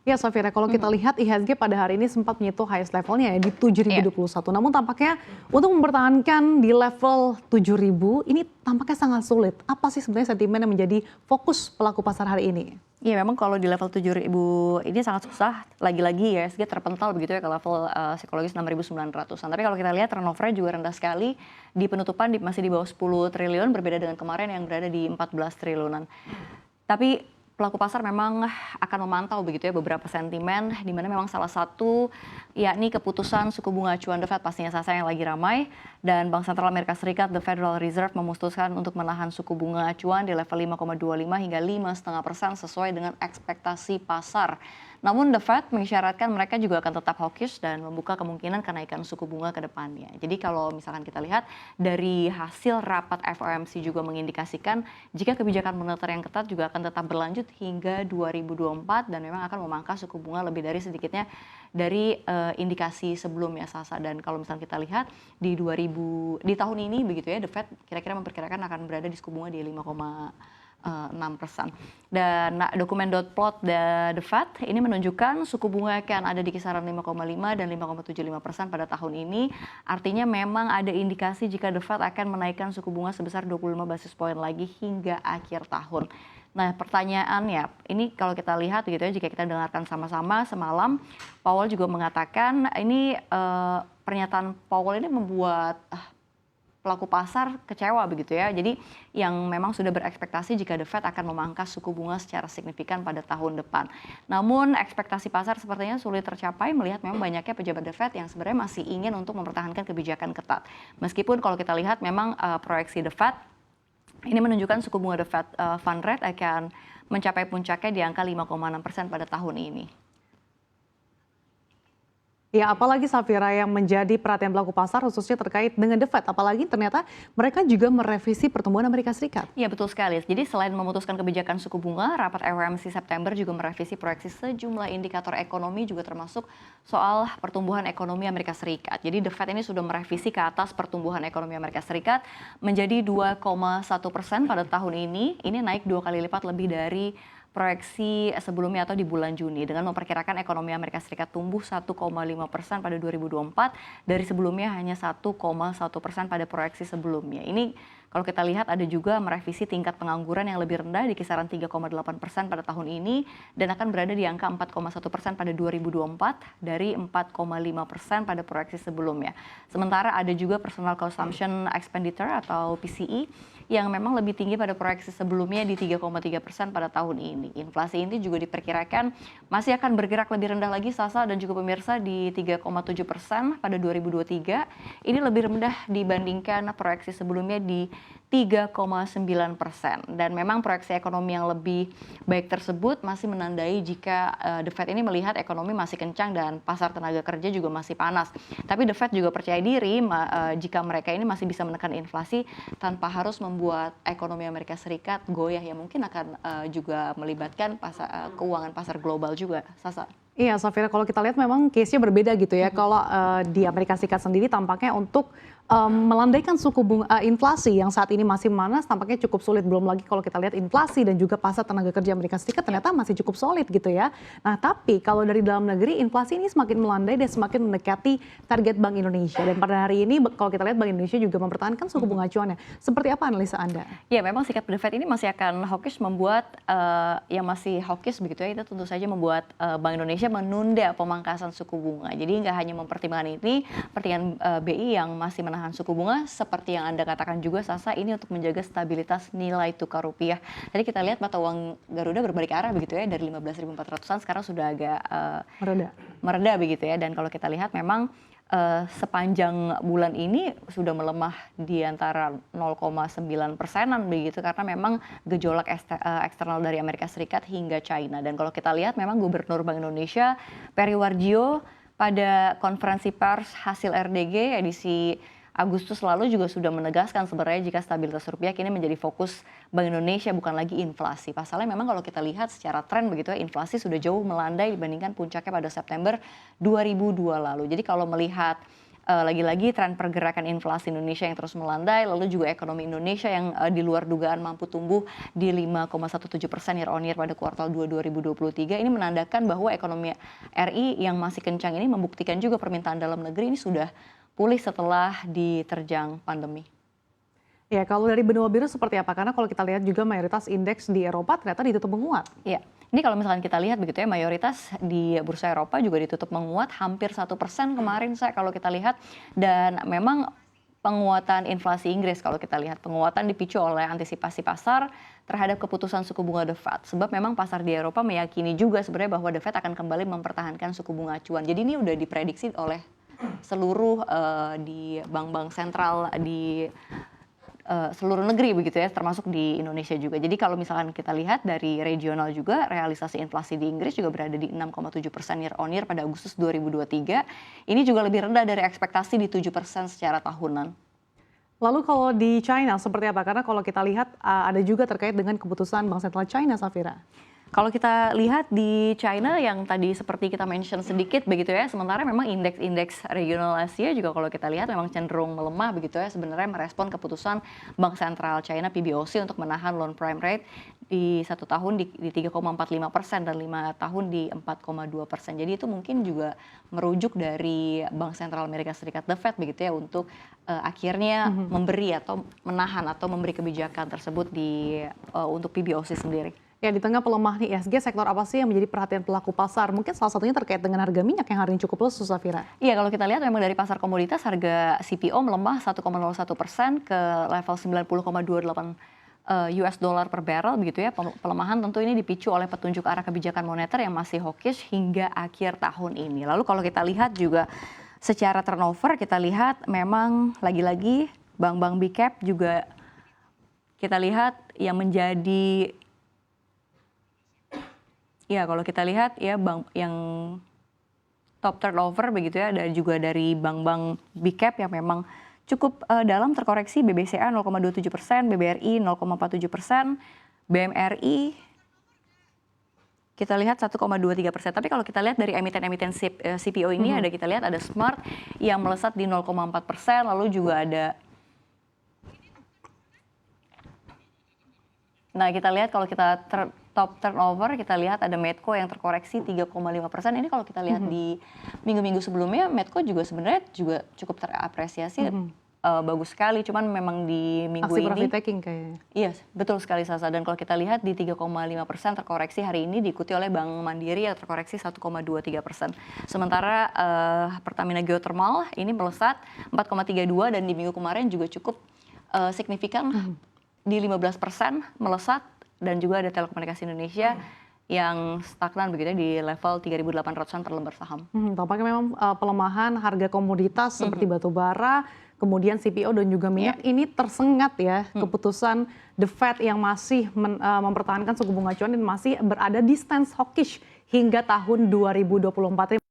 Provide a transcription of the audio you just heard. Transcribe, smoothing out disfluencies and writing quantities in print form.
Ya Safira, kalau kita lihat IHSG pada hari ini sempat menyentuh highest levelnya ya di 7.021. Namun tampaknya untuk mempertahankan di level 7.000 ini tampaknya sangat sulit. Apa sih sebenarnya sentimen yang menjadi fokus pelaku pasar hari ini? Iya memang kalau di level 7.000 ini sangat susah, lagi-lagi IHSG terpental begitu ya ke level psikologis 6.900-an. Tapi kalau kita lihat turnover-nya juga rendah sekali, di penutupan masih di bawah 10 triliun, berbeda dengan kemarin yang berada di 14 triliunan. Tapi pelaku pasar memang akan memantau begitu ya beberapa sentimen, di mana memang salah satu yakni keputusan suku bunga acuan The Fed pastinya Sasa yang lagi ramai, dan Bank Sentral Amerika Serikat The Federal Reserve memutuskan untuk menahan suku bunga acuan di level 5,25 hingga 5,5% sesuai dengan ekspektasi pasar. Namun The Fed mengisyaratkan mereka juga akan tetap hawkish dan membuka kemungkinan kenaikan suku bunga ke depannya. Jadi kalau misalkan kita lihat dari hasil rapat FOMC juga mengindikasikan jika kebijakan moneter yang ketat juga akan tetap berlanjut hingga 2024 dan memang akan memangkas suku bunga lebih dari sedikitnya dari indikasi sebelumnya Sasa. Dan kalau misalnya kita lihat di tahun ini begitu ya, The Fed kira-kira memperkirakan akan berada di suku bunga di 5,6%. Dan dokumen dot plot The Fed ini menunjukkan suku bunga akan ada di kisaran 5,5 dan 5,75% pada tahun ini. Artinya memang ada indikasi jika The Fed akan menaikkan suku bunga sebesar 25 basis point lagi hingga akhir tahun. Nah pertanyaannya, ini kalau kita lihat gitu ya, jika kita dengarkan sama-sama semalam, Powell juga mengatakan ini pernyataan Powell ini membuat pelaku pasar kecewa begitu ya. Jadi yang memang sudah berekspektasi jika The Fed akan memangkas suku bunga secara signifikan pada tahun depan. Namun ekspektasi pasar sepertinya sulit tercapai melihat memang banyaknya pejabat The Fed yang sebenarnya masih ingin untuk mempertahankan kebijakan ketat. Meskipun kalau kita lihat memang proyeksi The Fed ini menunjukkan suku bunga The Fed Fund Rate akan mencapai puncaknya di angka 5,6% pada tahun ini. Ya, apalagi Safira yang menjadi perhatian pelaku pasar khususnya terkait dengan The Fed. Apalagi ternyata mereka juga merevisi pertumbuhan Amerika Serikat. Iya betul sekali. Jadi selain memutuskan kebijakan suku bunga, rapat FOMC September juga merevisi proyeksi sejumlah indikator ekonomi juga termasuk soal pertumbuhan ekonomi Amerika Serikat. Jadi The Fed ini sudah merevisi ke atas pertumbuhan ekonomi Amerika Serikat menjadi 2,1% pada tahun ini. Ini naik 2 kali lipat lebih dari proyeksi sebelumnya atau di bulan Juni dengan memperkirakan ekonomi Amerika Serikat tumbuh 1,5% pada 2024 dari sebelumnya hanya 1,1% pada proyeksi sebelumnya. Ini kalau kita lihat ada juga merevisi tingkat pengangguran yang lebih rendah di kisaran 3,8% pada tahun ini dan akan berada di angka 4,1% pada 2024 dari 4,5% pada proyeksi sebelumnya. Sementara ada juga personal consumption expenditure atau PCE yang memang lebih tinggi pada proyeksi sebelumnya di 3,3% pada tahun ini. Inflasi ini juga diperkirakan masih akan bergerak lebih rendah lagi Sasa dan juga pemirsa di 3,7% pada 2023. Ini lebih rendah dibandingkan proyeksi sebelumnya di 3,9%. Dan memang proyeksi ekonomi yang lebih baik tersebut masih menandai jika The Fed ini melihat ekonomi masih kencang dan pasar tenaga kerja juga masih panas. Tapi The Fed juga percaya diri jika mereka ini masih bisa menekan inflasi tanpa harus membuat ekonomi Amerika Serikat goyah yang mungkin akan juga melibatkan keuangan pasar global juga, Sasa. Iya, Safira, kalau kita lihat memang case-nya berbeda gitu ya. Kalau di Amerika Serikat sendiri tampaknya untuk melandaikan suku bunga inflasi yang saat ini masih manas tampaknya cukup sulit. Belum lagi kalau kita lihat inflasi dan juga pasar tenaga kerja Amerika Serikat ternyata masih cukup solid gitu ya. Nah tapi kalau dari dalam negeri inflasi ini semakin melandai dan semakin mendekati target Bank Indonesia. Dan pada hari ini kalau kita lihat Bank Indonesia juga mempertahankan suku bunga acuannya. Seperti apa analisa Anda? Ya memang sikap The Fed ini masih akan hawkish membuat yang masih hawkish begitu ya, itu tentu saja membuat Bank Indonesia menunda pemangkasan suku bunga. Jadi nggak hanya mempertimbangkan ini, pertimbangan BI yang masih menahan suku bunga seperti yang Anda katakan juga Sasa, ini untuk menjaga stabilitas nilai tukar rupiah. Tadi kita lihat mata uang Garuda berbalik arah begitu ya, dari 15.400-an sekarang sudah agak mereda begitu ya. Dan kalau kita lihat memang sepanjang bulan ini sudah melemah di antara 0,9%-an begitu karena memang gejolak eksternal dari Amerika Serikat hingga China. Dan kalau kita lihat memang Gubernur Bank Indonesia Peri Warjio pada konferensi pers hasil RDG edisi Agustus lalu juga sudah menegaskan sebenarnya jika stabilitas rupiah kini menjadi fokus Bank Indonesia bukan lagi inflasi. Pasalnya memang kalau kita lihat secara tren begitu ya, inflasi sudah jauh melandai dibandingkan puncaknya pada September 2002 lalu. Jadi kalau melihat lagi-lagi tren pergerakan inflasi Indonesia yang terus melandai, lalu juga ekonomi Indonesia yang di luar dugaan mampu tumbuh di 5,17% year on year pada kuartal 2 2023. Ini menandakan bahwa ekonomi RI yang masih kencang ini membuktikan juga permintaan dalam negeri ini sudah pulih setelah diterjang pandemi. Ya, kalau dari benua biru seperti apa? Karena kalau kita lihat juga mayoritas indeks di Eropa ternyata ditutup menguat. Ya, ini kalau misalkan kita lihat begitu ya, mayoritas di bursa Eropa juga ditutup menguat hampir 1% kemarin saya kalau kita lihat. Dan memang penguatan inflasi Inggris kalau kita lihat, penguatan dipicu oleh antisipasi pasar terhadap keputusan suku bunga The Fed. Sebab memang pasar di Eropa meyakini juga sebenarnya bahwa The Fed akan kembali mempertahankan suku bunga acuan. Jadi ini udah diprediksi oleh seluruh di bank-bank sentral di seluruh negeri begitu ya, termasuk di Indonesia juga. Jadi kalau misalkan kita lihat dari regional juga, realisasi inflasi di Inggris juga berada di 6,7% year on year pada Agustus 2023. Ini juga lebih rendah dari ekspektasi di 7% secara tahunan. Lalu kalau di China seperti apa? Karena kalau kita lihat ada juga terkait dengan keputusan Bank Sentral China, Safira. Kalau kita lihat di China yang tadi seperti kita mention sedikit begitu ya, sementara memang indeks-indeks regional Asia juga kalau kita lihat memang cenderung melemah begitu ya, sebenarnya merespon keputusan Bank Sentral China PBOC untuk menahan loan prime rate di 1 tahun di 3,45% dan 5 tahun di 4,2%. Jadi itu mungkin juga merujuk dari Bank Sentral Amerika Serikat The Fed begitu ya untuk akhirnya memberi atau menahan atau memberi kebijakan tersebut untuk PBOC sendiri. Ya, di tengah pelemahan ISG, sektor apa sih yang menjadi perhatian pelaku pasar? Mungkin salah satunya terkait dengan harga minyak yang hari ini cukup lesu, Safira. Iya, kalau kita lihat memang dari pasar komoditas harga CPO melemah 1,01% ke level 90,28 US dollar per barrel begitu ya. Pelemahan tentu ini dipicu oleh petunjuk arah kebijakan moneter yang masih hawkish hingga akhir tahun ini. Lalu kalau kita lihat juga secara turnover, kita lihat memang lagi-lagi bank-bank big cap juga kita lihat yang menjadi ya, kalau kita lihat ya bank yang top turnover begitu ya, dan juga dari bank-bank big cap yang memang cukup dalam terkoreksi. BBCA 0,27%, BBRI 0,47%, BMRI kita lihat 1,23%. Tapi kalau kita lihat dari emiten-emiten CPO ini ada kita lihat ada Smart yang melesat di 0,4%, lalu juga ada kita lihat kalau kita top turnover, kita lihat ada Medco yang terkoreksi 3,5%. Ini kalau kita lihat di minggu-minggu sebelumnya, Medco juga sebenarnya juga cukup terapresiasi, bagus sekali. Cuman memang di minggu Aksi ini, profit taking kayaknya. iya betul sekali Sasa. Dan kalau kita lihat di 3,5% terkoreksi hari ini diikuti oleh Bank Mandiri yang terkoreksi 1,23%. Sementara Pertamina Geothermal ini melesat 4,32 dan di minggu kemarin juga cukup signifikan di 15% melesat. Dan juga ada Telekomunikasi Indonesia yang stagnan begitu di level 3.800-an per lembar saham. Tampaknya memang pelemahan harga komoditas seperti batu bara, kemudian CPO dan juga minyak ini tersengat ya keputusan The Fed yang masih mempertahankan suku bunga acuan dan masih berada di stance hawkish hingga tahun 2024.